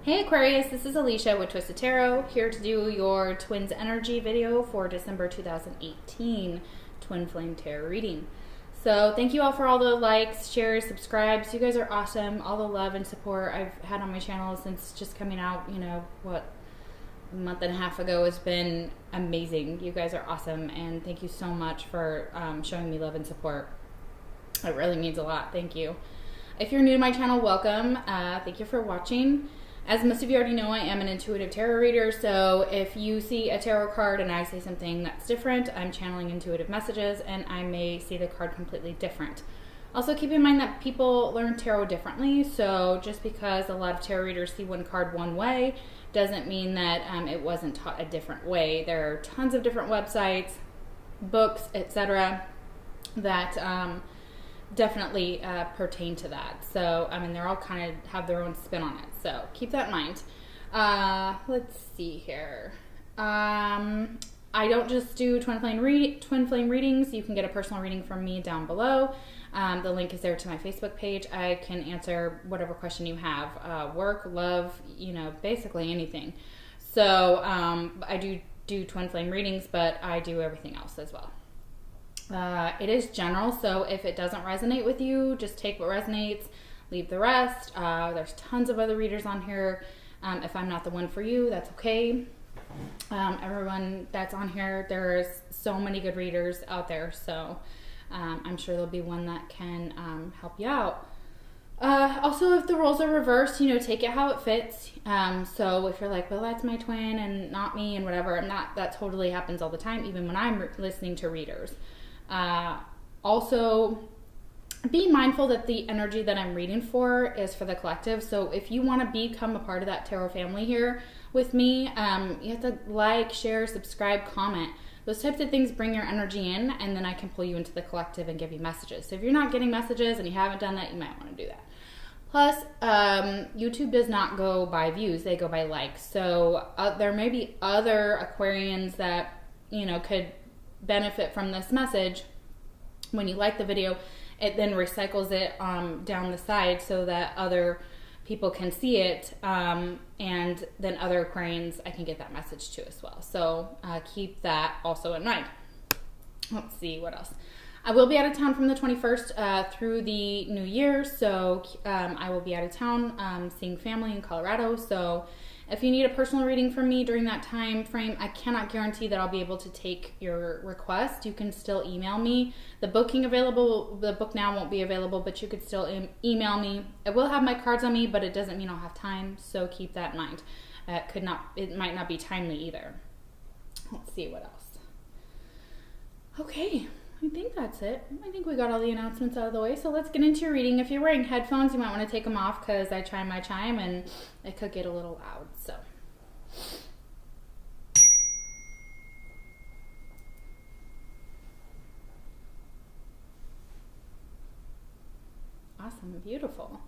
Hey Aquarius, this is Alicia with Twisted Tarot, here to do your Twins Energy video for December 2018 Twin Flame Tarot reading. So thank you all for all the likes, shares, subscribes. You guys are awesome. All the love and support I've had on my channel since just coming out, a month and a half ago has been amazing. You guys are awesome, and thank you so much for showing me love and support. It really means a lot. Thank you. If you're new to my channel, welcome. Thank you for watching. As most of you already know, I am an intuitive tarot reader, so if you see a tarot card and I say something that's different, I'm channeling intuitive messages, and I may see the card completely different. Also, keep in mind that people learn tarot differently, so just because a lot of tarot readers see one card one way doesn't mean that it wasn't taught a different way. There are tons of different websites, books, etc. that definitely pertain to that. So, they're all kind of have their own spin on it. So keep that in mind. Let's see here. I don't just do twin flame readings. You can get a personal reading from me down below. The link is there to my Facebook page. I can answer whatever question you have. Work, love, basically anything. So I do twin flame readings, but I do everything else as well. It is general, so if it doesn't resonate with you, just take what resonates, leave the rest. There's tons of other readers on here. If I'm not the one for you, that's okay. Everyone that's on here, there's so many good readers out there, so I'm sure there'll be one that can help you out. Also, if the roles are reversed, take it how it fits. So if you're like, well, that's my twin and not me and whatever, that totally happens all the time, even when I'm listening to readers. Also, be mindful that the energy that I'm reading for is for the collective. So if you want to become a part of that tarot family here with me, you have to like, share, subscribe, comment. Those types of things bring your energy in, and then I can pull you into the collective and give you messages. So if you're not getting messages and you haven't done that, you might want to do that. Plus, YouTube does not go by views, they go by likes. So there may be other Aquarians that, could benefit from this message. When you like the video, it then recycles it down the side so that other people can see it, and then other Aquarians I can get that message to as well. So keep that also in mind. Let's see what else. I will be out of town from the 21st through the New Year, so I will be out of town seeing family in Colorado. So if you need a personal reading from me during that time frame, I cannot guarantee that I'll be able to take your request. You can still email me. The book now won't be available, but you could still email me. I will have my cards on me, but it doesn't mean I'll have time, so keep that in mind. It might not be timely either. Let's see what else. Okay, I think that's it. I think we got all the announcements out of the way, so let's get into your reading. If you're wearing headphones, you might want to take them off because I chime my chime and it could get a little loud. So, awesome, beautiful.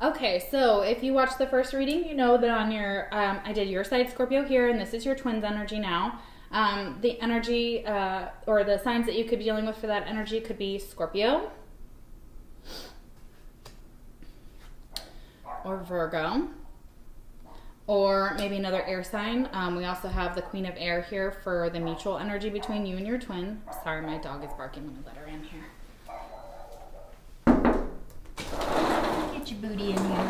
Okay, so if you watched the first reading, you know that on your I did your side Scorpio here, and this is your twins energy now. The energy or the signs that you could be dealing with for that energy could be Scorpio or Virgo, or maybe another air sign. We also have the Queen of Air here for the mutual energy between you and your twin. Sorry, my dog is barking. Let me let her in here. Get your booty in here.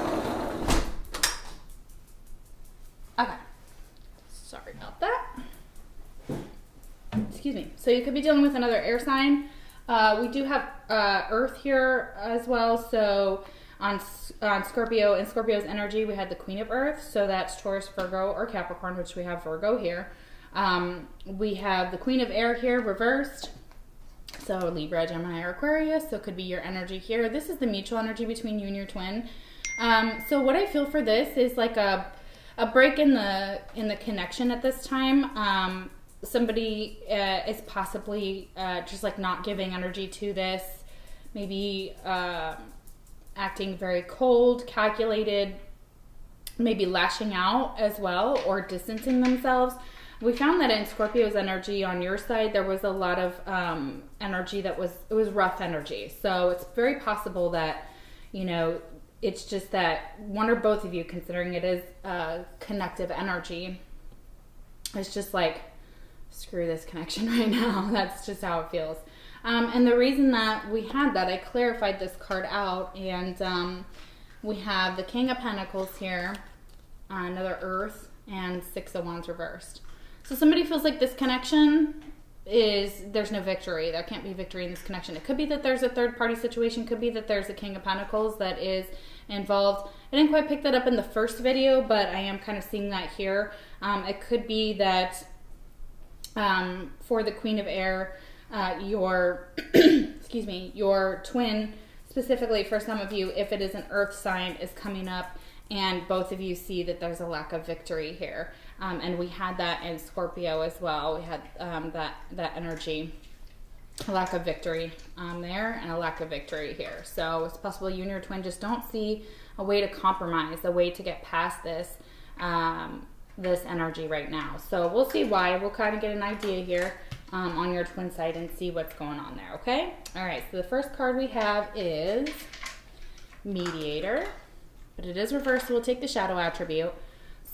Okay. Sorry about that. Excuse me. So you could be dealing with another air sign. We do have Earth here as well. So on Scorpio and Scorpio's energy, we had the Queen of Earth. So that's Taurus, Virgo, or Capricorn, which we have Virgo here. We have the Queen of Air here reversed. So Libra, Gemini, or Aquarius. So it could be your energy here. This is the mutual energy between you and your twin. So what I feel for this is like a break in the connection at this time. Somebody is possibly just like not giving energy to this, maybe acting very cold, calculated, maybe lashing out as well, or distancing themselves. We found that in Scorpio's energy on your side, there was a lot of energy that was rough energy. So it's very possible that, it's just that one or both of you, considering it is a connective energy, it's just like, screw this connection right now. That's just how it feels. And the reason that we had that, I clarified this card out, and we have the King of Pentacles here, another Earth, and Six of Wands reversed. So somebody feels like this connection there's no victory. There can't be victory in this connection. It could be that there's a third party situation. Could be that there's a King of Pentacles that is involved. I didn't quite pick that up in the first video, but I am kind of seeing that here. It could be that for the Queen of Air, your excuse me, your twin, specifically for some of you, if it is an earth sign, is coming up, and both of you see that there's a lack of victory here. And we had that in Scorpio as well. We had that energy, a lack of victory there, and a lack of victory here. So it's possible you and your twin just don't see a way to compromise, a way to get past this this energy right now. So we'll see why. We'll kind of get an idea here on your twin side and see what's going on there, okay? All right, so the first card we have is Mediator, but it is reversed, so we'll take the shadow attribute.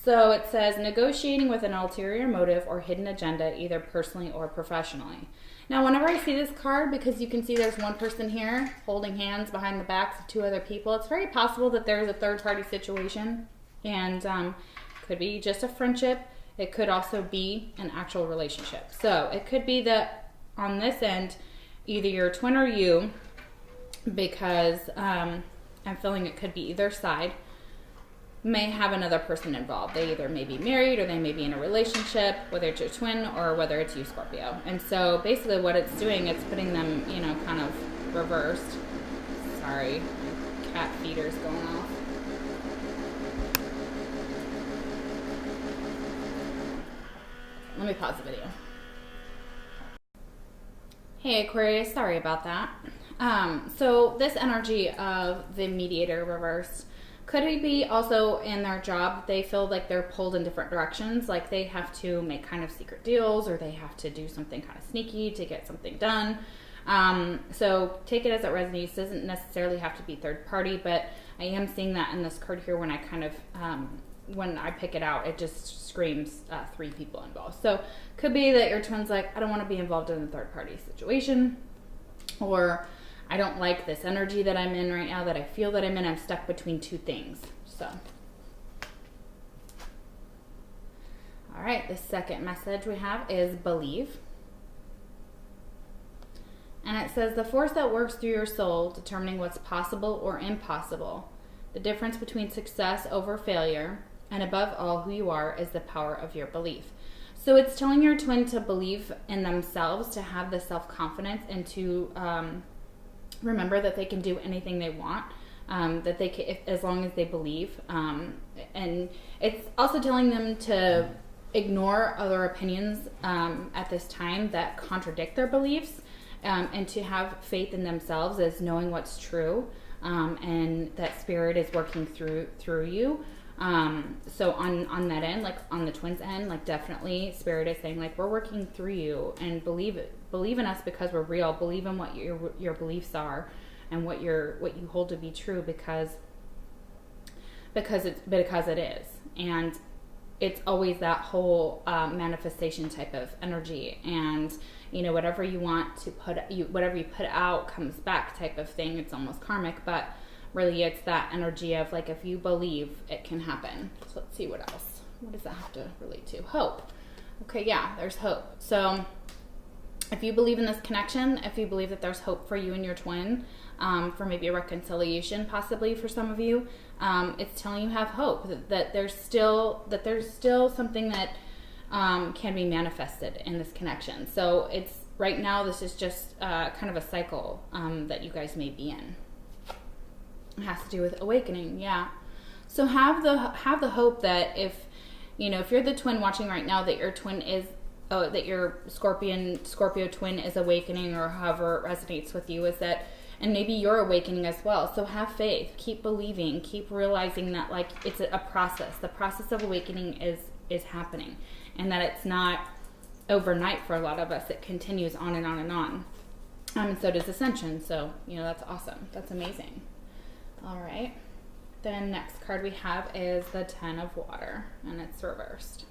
So it says, negotiating with an ulterior motive or hidden agenda, either personally or professionally. Now, whenever I see this card, because you can see there's one person here holding hands behind the backs of two other people, it's very possible that there's a third-party situation, and could be just a friendship. It could also be an actual relationship. So it could be that on this end, either your twin or you, because I'm feeling it could be either side, may have another person involved. They either may be married or they may be in a relationship, whether it's your twin or whether it's you, Scorpio. And so basically what it's doing, it's putting them, you know, kind of reversed. Sorry, cat feeder's going off. Let me pause the video. Hey Aquarius, sorry about that. So this energy of the Mediator reversed, could it be also in their job? They feel like they're pulled in different directions, like they have to make kind of secret deals, or they have to do something kind of sneaky to get something done. So take it as it resonates. It doesn't necessarily have to be third party, but I am seeing that in this card here when I kind of, when I pick it out, it just screams three people involved. So could be that your twin's like, I don't want to be involved in a third party situation, or I don't like this energy that I'm in right now, that I feel that I'm in. I'm stuck between two things. So, all right, the second message we have is believe. And it says, the force that works through your soul, determining what's possible or impossible, the difference between success over failure, and above all, who you are, is the power of your belief. So it's telling your twin to believe in themselves, to have the self-confidence, and to remember that they can do anything they want, that they can, as long as they believe. And it's also telling them to ignore other opinions at this time that contradict their beliefs, and to have faith in themselves as knowing what's true, and that spirit is working through you. So on that end, like on the twins end, like definitely spirit is saying like, we're working through you, and believe in us because we're real. Believe in what your beliefs are and what you hold to be true, because it is. And it's always that whole manifestation type of energy, and you know, whatever you want to whatever you put out comes back type of thing. It's almost karmic, but really it's that energy of like, if you believe, it can happen. So let's see what else. What does that have to relate to? Hope. Okay, yeah, there's hope. So if you believe in this connection, if you believe that there's hope for you and your twin, for maybe a reconciliation possibly for some of you, it's telling you have hope, that there's still something that can be manifested in this connection. So it's right now, this is just kind of a cycle that you guys may be in. It has to do with awakening, yeah. So have the hope that if you're the twin watching right now, that your twin is, that your Scorpio twin is awakening, or however it resonates with you, is that, and maybe you're awakening as well. So have faith, keep believing, keep realizing that like it's a process. The process of awakening is happening, and that it's not overnight for a lot of us. It continues on and on and on. And so does ascension. So that's awesome. That's amazing. All right. The next card we have is the Ten of Water, and it's reversed.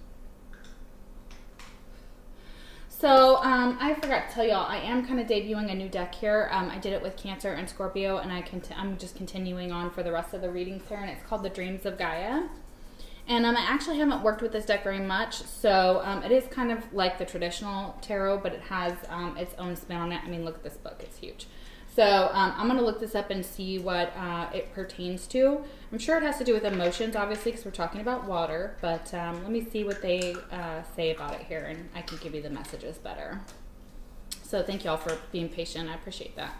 So I forgot to tell y'all, I am kind of debuting a new deck here. I did it with Cancer and Scorpio, and I'm just continuing on for the rest of the readings here, and it's called the Dreams of Gaia. And I actually haven't worked with this deck very much, so it is kind of like the traditional tarot, but it has its own spin on it. I mean, look at this book, it's huge. So I'm going to look this up and see what it pertains to. I'm sure it has to do with emotions, obviously, because we're talking about water. But let me see what they say about it here, and I can give you the messages better. So thank you all for being patient. I appreciate that.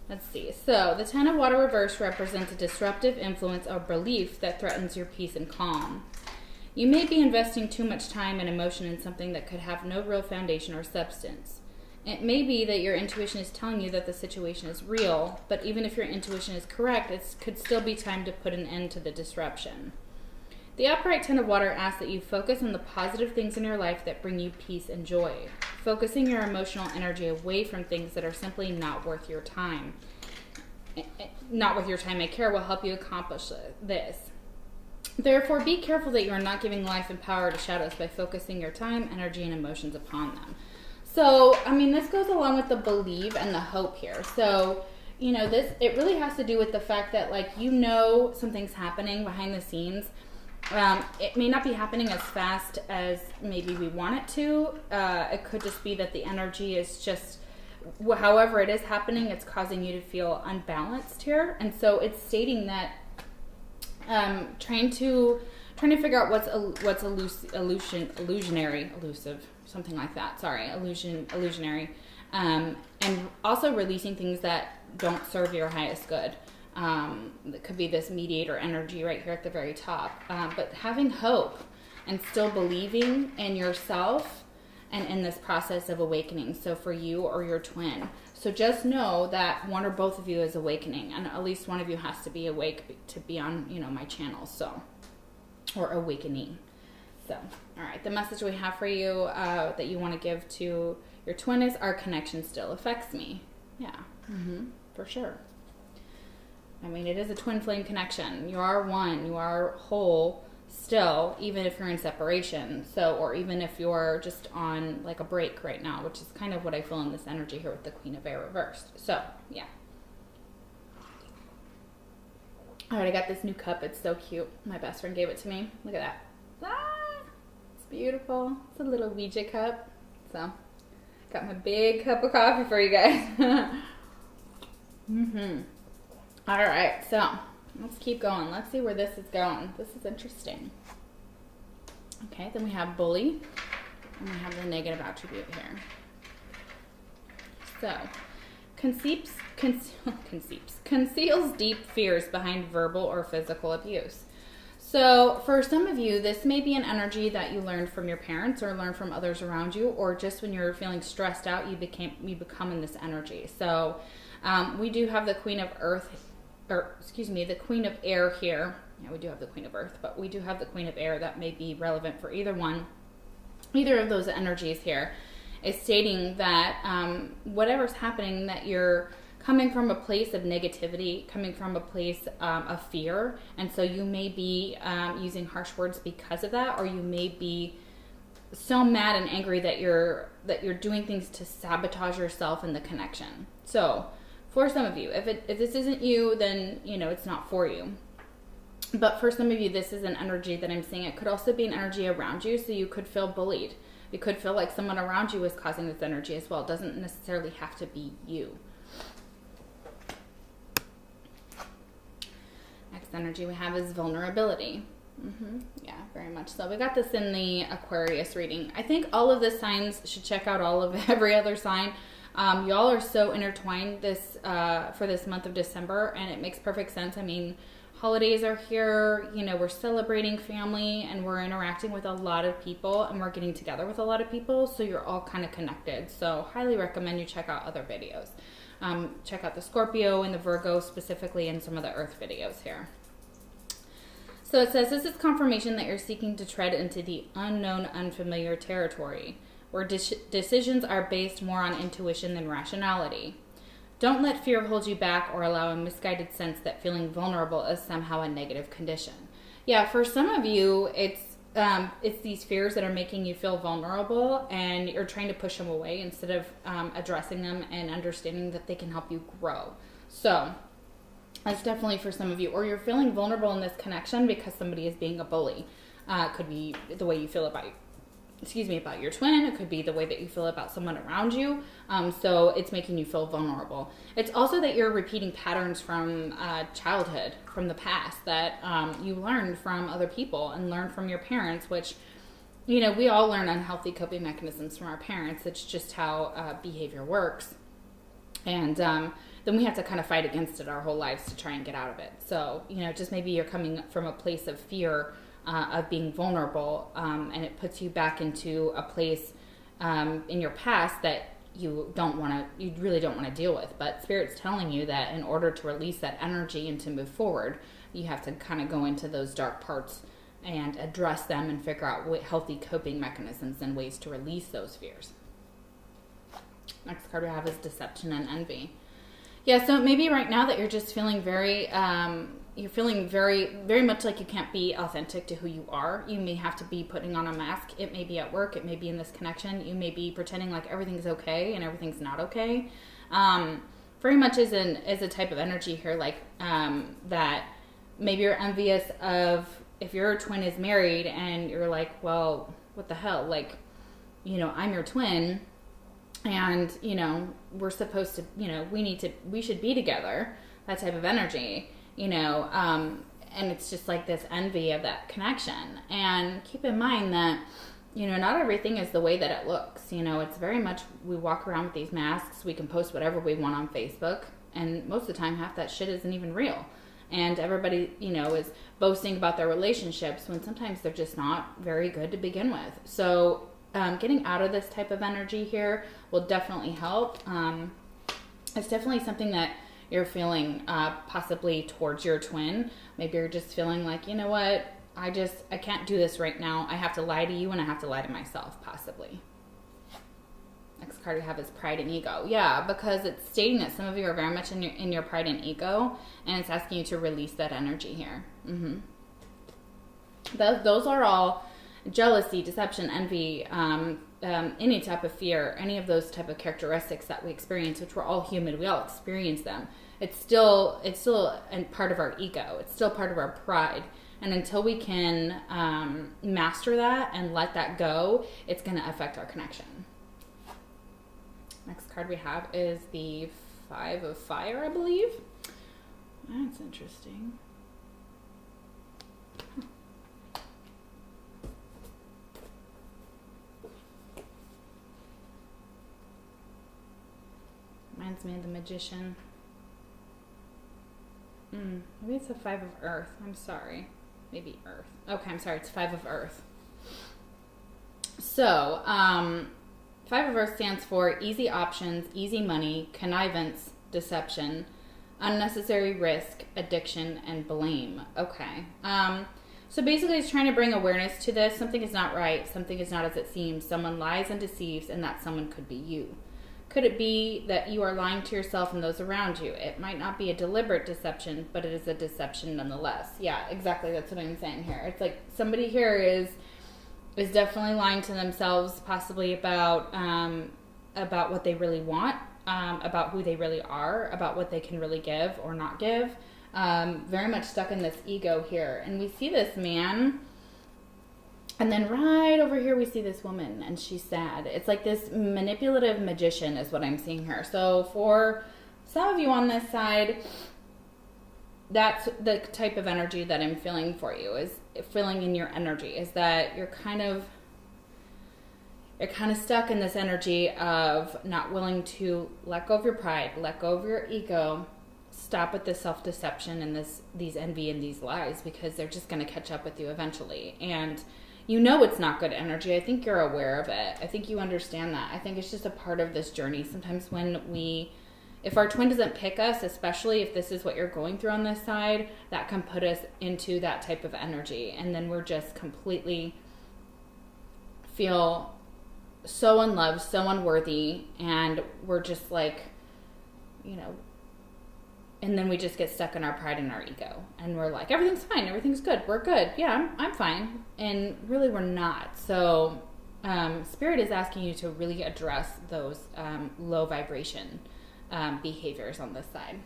Let's see. So the Ten of Water reversed represents a disruptive influence or belief that threatens your peace and calm. You may be investing too much time and emotion in something that could have no real foundation or substance. It may be that your intuition is telling you that the situation is real, but even if your intuition is correct, it could still be time to put an end to the disruption. The upright Ten of Water asks that you focus on the positive things in your life that bring you peace and joy. Focusing your emotional energy away from things that are simply not worth your time. Not worth your time and care will help you accomplish this. Therefore, be careful that you are not giving life and power to shadows by focusing your time, energy, and emotions upon them. So, I mean, this goes along with the believe and the hope here. So, you know, it really has to do with the fact that, like, you know something's happening behind the scenes. It may not be happening as fast as maybe we want it to. It could just be that the energy is just, however it is happening, it's causing you to feel unbalanced here. And so it's stating that trying to figure out what's elusive, something like that. Sorry, illusionary, and also releasing things that don't serve your highest good. That could be this mediator energy right here at the very top. But having hope and still believing in yourself and in this process of awakening. So for you or your twin. So just know that one or both of you is awakening, and at least one of you has to be awake to be on, you know, my channel. So, or awakening. So, all right, the message we have for you that you want to give to your twin is, our connection still affects me. Yeah, for sure. I mean, it is a twin flame connection. You are one, you are whole still, even if you're in separation. So, or even if you're just on like a break right now, which is kind of what I feel in this energy here with the Queen of Air reversed. So, yeah. All right, I got this new cup. It's so cute. My best friend gave it to me. Look at that. It's beautiful. It's a little Ouija cup. So, got my big cup of coffee for you guys. All right, so let's keep going. Let's see where this is going. This is interesting. Okay, then we have bully, and we have the negative attribute here. So, conceals deep fears behind verbal or physical abuse. So for some of you, this may be an energy that you learned from your parents or learned from others around you, or just when you're feeling stressed out, you become in this energy. So we do have the Queen of the Queen of Air here. Yeah, we do have the Queen of Earth, but we do have the Queen of Air that may be relevant for either of those energies here. Is stating that whatever's happening, that you're coming from a place of negativity, coming from a place of fear, and so you may be using harsh words because of that, or you may be so mad and angry that you're doing things to sabotage yourself and the connection. So for some of you, if this isn't you, then you know it's not for you. But for some of you, this is an energy that I'm seeing. It could also be an energy around you, so you could feel bullied. You could feel like someone around you is causing this energy as well. It doesn't necessarily have to be you. Next energy we have is vulnerability. Yeah, very much so. We got this in the Aquarius reading. I think all of the signs should check out all of every other sign. Y'all are so intertwined for this month of December, and it makes perfect sense. I mean, holidays are here, you know, we're celebrating family, and we're interacting with a lot of people, and we're getting together with a lot of people, so you're all kind of connected. So highly recommend you check out other videos. Check out the Scorpio and the Virgo specifically, and some of the Earth videos here. So it says, this is confirmation that you're seeking to tread into the unknown, unfamiliar territory, where decisions are based more on intuition than rationality. Don't let fear hold you back or allow a misguided sense that feeling vulnerable is somehow a negative condition. Yeah, for some of you, it's these fears that are making you feel vulnerable, and you're trying to push them away instead of addressing them and understanding that they can help you grow. So that's definitely for some of you. Or you're feeling vulnerable in this connection because somebody is being a bully. It could be the way you feel about your twin. It could be the way that you feel about someone around you. So it's making you feel vulnerable. It's also that you're repeating patterns from childhood, from the past, that you learned from other people and learned from your parents, which, you know, we all learn unhealthy coping mechanisms from our parents. It's just how behavior works. And then we have to kind of fight against it our whole lives to try and get out of it. So, you know, just maybe you're coming from a place of fear of being vulnerable, and it puts you back into a place in your past that you really don't want to deal with. But Spirit's telling you that in order to release that energy and to move forward, you have to kind of go into those dark parts and address them and figure out what healthy coping mechanisms and ways to release those fears. Next card we have is Deception and Envy. Yeah, so maybe right now that you're just feeling very very much like you can't be authentic to who you are. You may have to be putting on a mask. It may be at work. It may be in this connection. You may be pretending like everything's okay and everything's not okay. Very much is a type of energy here, like that maybe you're envious of if your twin is married and you're like, well, what the hell? Like, you know, I'm your twin and, you know, we're supposed to, you know, we should be together. That type of energy. You know, and it's just like this envy of that connection. And keep in mind that, you know, not everything is the way that it looks. You know, it's very much, we walk around with these masks, we can post whatever we want on Facebook, and most of the time half that shit isn't even real. And everybody, you know, is boasting about their relationships when sometimes they're just not very good to begin with. So getting out of this type of energy here will definitely help. It's definitely something that you're feeling possibly towards your twin. Maybe you're just feeling like, you know what, I can't do this right now. I have to lie to you and I have to lie to myself, possibly. Next card we have is Pride and Ego. Yeah, because it's stating that some of you are very much in your pride and ego, and it's asking you to release that energy here. Those are all jealousy, deception, envy, any type of fear, any of those type of characteristics that we experience, which we're all human, we all experience them. It's still a part of our ego. It's still part of our pride. And until we can master that and let that go, it's going to affect our connection. Next card we have is the Five of Fire, I believe. That's interesting. Reminds me of the Magician. Maybe it's a Five of Earth. I'm sorry. Maybe Earth. Okay, I'm sorry. It's Five of Earth. So, Five of Earth stands for easy options, easy money, connivance, deception, unnecessary risk, addiction, and blame. Okay. So basically it's trying to bring awareness to this. Something is not right. Something is not as it seems. Someone lies and deceives, and that someone could be you. Could it be that you are lying to yourself and those around you? It might not be a deliberate deception, but it is a deception nonetheless. Yeah, exactly. That's what I'm saying here. It's like somebody here is definitely lying to themselves, possibly about what they really want, about who they really are, about what they can really give or not give. Very much stuck in this ego here. And we see this man, and then right over here we see this woman, and she's sad. It's like this manipulative magician is what I'm seeing here. So for some of you on this side, that's the type of energy that I'm feeling for you, is feeling in your energy, is that you're kind of stuck in this energy of not willing to let go of your pride, let go of your ego, stop with this self-deception and these envy and these lies, because they're just going to catch up with you eventually. And you know it's not good energy. I think you're aware of it. I think you understand that. I think it's just a part of this journey. Sometimes if our twin doesn't pick us, especially if this is what you're going through on this side, that can put us into that type of energy. And then we're just completely feel so unloved, so unworthy, and we're just like, and then we just get stuck in our pride and our ego. And we're like, everything's fine. Everything's good. We're good. Yeah, I'm fine. And really we're not. So Spirit is asking you to really address those low vibration behaviors on this side.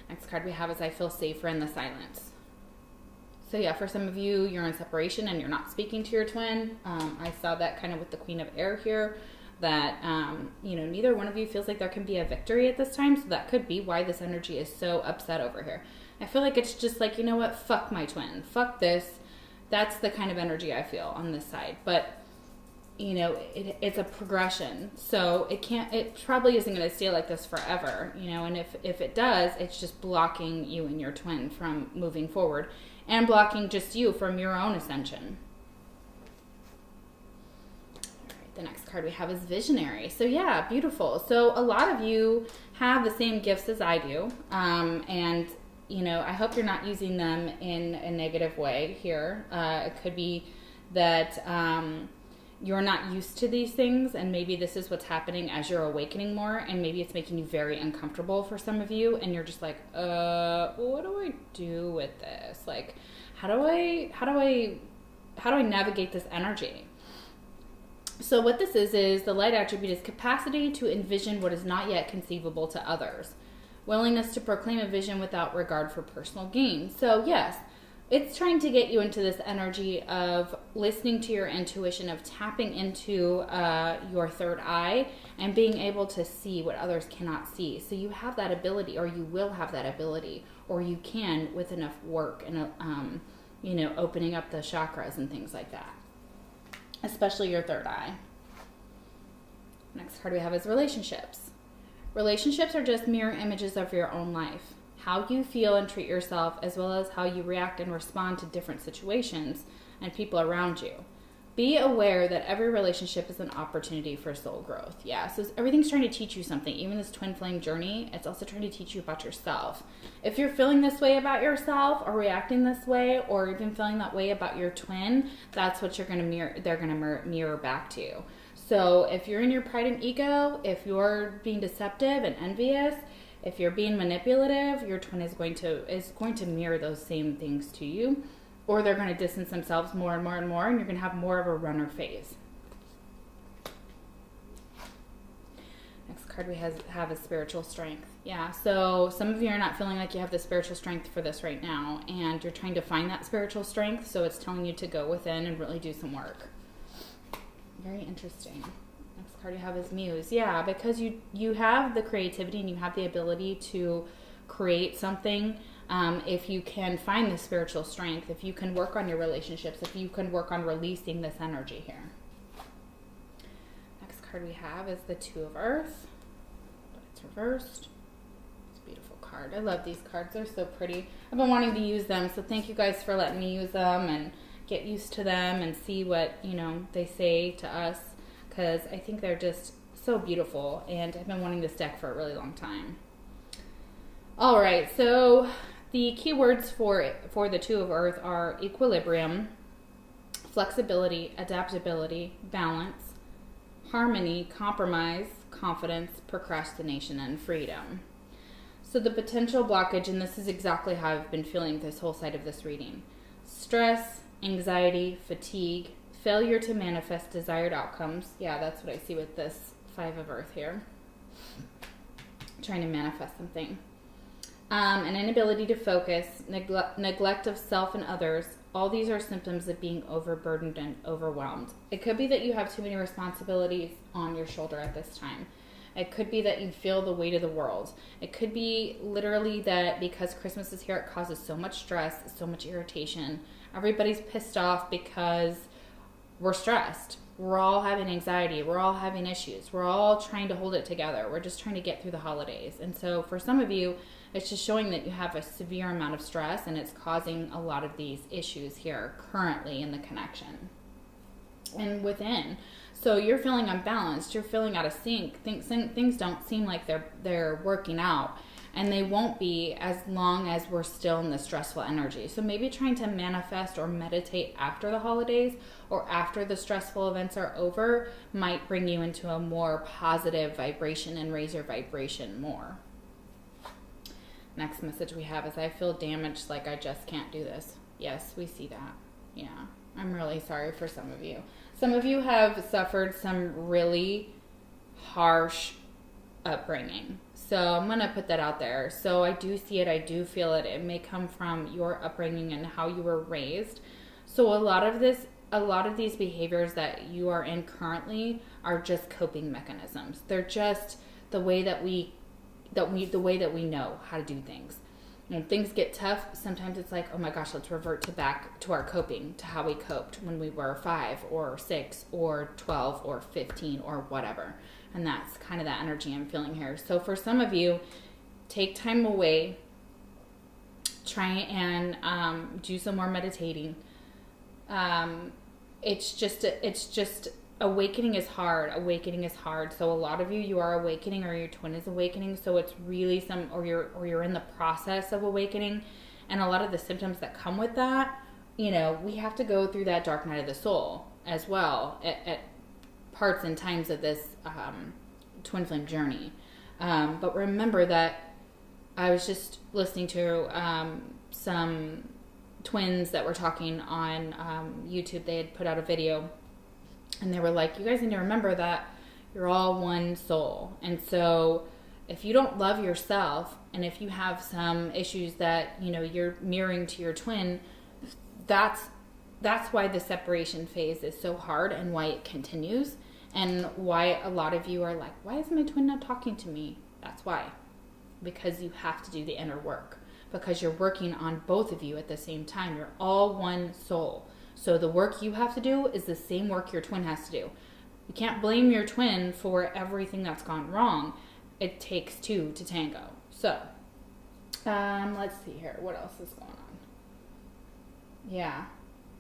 Next card we have is I feel safer in the silence. So yeah, for some of you, you're in separation and you're not speaking to your twin. I saw that kind of with the Queen of Air here, that, neither one of you feels like there can be a victory at this time. So that could be why this energy is so upset over here. I feel like it's just like, you know what? Fuck my twin. Fuck this. That's the kind of energy I feel on this side. But, it's a progression. So it probably isn't going to stay like this forever, and if it does, it's just blocking you and your twin from moving forward and blocking just you from your own ascension. The next card we have is Visionary. So yeah, beautiful. So a lot of you have the same gifts as I do. And, I hope you're not using them in a negative way here. It could be that you're not used to these things, and maybe this is what's happening as you're awakening more, and maybe it's making you very uncomfortable for some of you, and you're just like, what do I do with this? Like, how do I navigate this energy? So what this is the light attribute is capacity to envision what is not yet conceivable to others. Willingness to proclaim a vision without regard for personal gain. So yes, it's trying to get you into this energy of listening to your intuition, of tapping into your third eye and being able to see what others cannot see. So you have that ability, or you will have that ability, or you can with enough work and, opening up the chakras and things like that. Especially your third eye. Next card we have is relationships. Relationships are just mirror images of your own life. How you feel and treat yourself, as well as how you react and respond to different situations and people around you. Be aware that every relationship is an opportunity for soul growth. Yeah, so everything's trying to teach you something. Even this twin flame journey, it's also trying to teach you about yourself. If you're feeling this way about yourself, or reacting this way, or even feeling that way about your twin, that's what they're going to mirror back to you. So if you're in your pride and ego, if you're being deceptive and envious, if you're being manipulative, your twin is going to mirror those same things to you. Or they're going to distance themselves more and more and more, and you're going to have more of a runner phase. Next card we have is spiritual strength. Yeah, so some of you are not feeling like you have the spiritual strength for this right now, and you're trying to find that spiritual strength, so it's telling you to go within and really do some work. Very interesting. Next card you have is Muse. Yeah, because you have the creativity and you have the ability to create something. If you can find the spiritual strength, if you can work on your relationships, if you can work on releasing this energy here. Next card we have is the Two of Earth, but it's reversed. It's a beautiful card. I love these cards. They're so pretty. I've been wanting to use them, so thank you guys for letting me use them and get used to them and see what, they say to us, because I think they're just so beautiful, and I've been wanting this deck for a really long time. All right, so the keywords for the Two of Earth are equilibrium, flexibility, adaptability, balance, harmony, compromise, confidence, procrastination, and freedom. So the potential blockage, and this is exactly how I've been feeling this whole side of this reading: stress, anxiety, fatigue, failure to manifest desired outcomes. Yeah, that's what I see with this Five of Earth here. Trying to manifest something. An inability to focus, neglect of self and others. All these are symptoms of being overburdened and overwhelmed. It could be that you have too many responsibilities on your shoulder at this time. It could be that you feel the weight of the world. It could be literally that because Christmas is here, it causes so much stress, so much irritation. Everybody's pissed off because we're stressed. We're all having anxiety. We're all having issues. We're all trying to hold it together. We're just trying to get through the holidays. And so for some of you, it's just showing that you have a severe amount of stress, and it's causing a lot of these issues here currently in the connection and within. So you're feeling unbalanced. You're feeling out of sync. Things don't seem like they're working out. and they won't be as long as we're still in the stressful energy. So maybe trying to manifest or meditate after the holidays or after the stressful events are over might bring you into a more positive vibration and raise your vibration more. Next message we have is, I feel damaged, like I just can't do this. Yes, we see that. Yeah, I'm really sorry for some of you. Some of you have suffered some really harsh upbringing. So I'm going to put that out there. So I do see it. I do feel it. It may come from your upbringing and how you were raised. So a lot of these behaviors that you are in currently are just coping mechanisms. They're just the way that we know how to do things. When things get tough, sometimes it's like, oh my gosh, let's revert back to our coping, to how we coped when we were 5 or 6 or 12 or 15 or whatever. And that's kind of that energy I'm feeling here. So for some of you, take time away, try and do some more meditating. It's just awakening is hard. Awakening is hard. So a lot of you are awakening, or your twin is awakening. So it's really or you're in the process of awakening, and a lot of the symptoms that come with that, we have to go through that dark night of the soul as well at parts and times of this twin flame journey. But remember that I was just listening to some twins that were talking on YouTube. They had put out a video, and they were like, you guys need to remember that you're all one soul. And so if you don't love yourself, and if you have some issues that, you're mirroring to your twin, that's why the separation phase is so hard, and why it continues, and why a lot of you are like, why is my twin not talking to me? That's why. Because you have to do the inner work. Because you're working on both of you at the same time. You're all one soul. So the work you have to do is the same work your twin has to do. You can't blame your twin for everything that's gone wrong. It takes two to tango. So, let's see here. What else is going on? Yeah.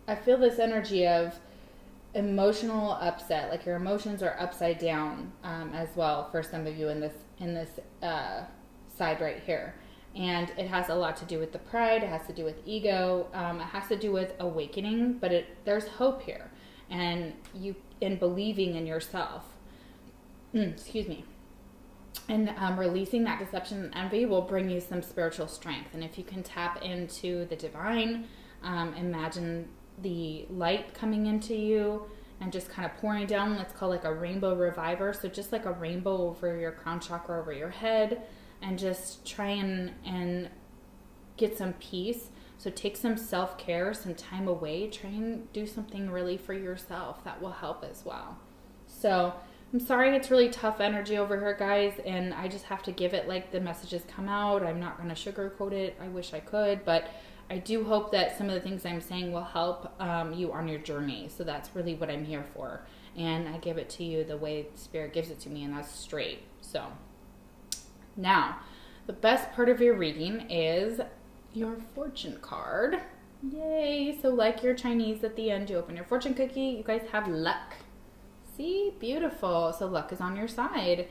I feel this energy of emotional upset. Like your emotions are upside down as well for some of you in this side right here. And it has a lot to do with the pride. It has to do with ego. It has to do with awakening. But there's hope here, and you in believing in yourself. Excuse me. And releasing that deception and envy will bring you some spiritual strength. And if you can tap into the divine, imagine the light coming into you and just kind of pouring down. Let's call it like a rainbow reviver. So just like a rainbow over your crown chakra, over your head. And just try and get some peace. So take some self-care, some time away. Try and do something really for yourself. That will help as well. So I'm sorry it's really tough energy over here, guys. And I just have to give it like the messages come out. I'm not going to sugarcoat it. I wish I could. But I do hope that some of the things I'm saying will help you on your journey. So that's really what I'm here for. And I give it to you the way Spirit gives it to me. And that's straight. So now, the best part of your reading is your fortune card. Yay! So like your Chinese at the end, you open your fortune cookie, you guys have luck. See? Beautiful. So luck is on your side.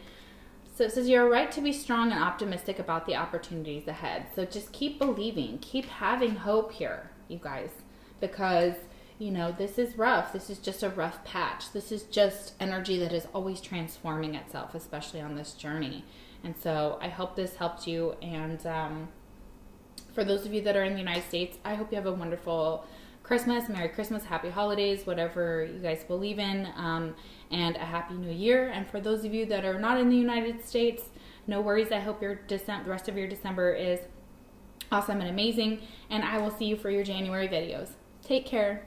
So it says you're right to be strong and optimistic about the opportunities ahead. So just keep believing. Keep having hope here, you guys. Because, this is rough. This is just a rough patch. This is just energy that is always transforming itself, especially on this journey. And so I hope this helped you. And for those of you that are in the United States, I hope you have a wonderful Christmas, Merry Christmas, Happy Holidays, whatever you guys believe in, and a Happy New Year. And for those of you that are not in the United States, no worries. I hope the rest of your December is awesome and amazing. And I will see you for your January videos. Take care.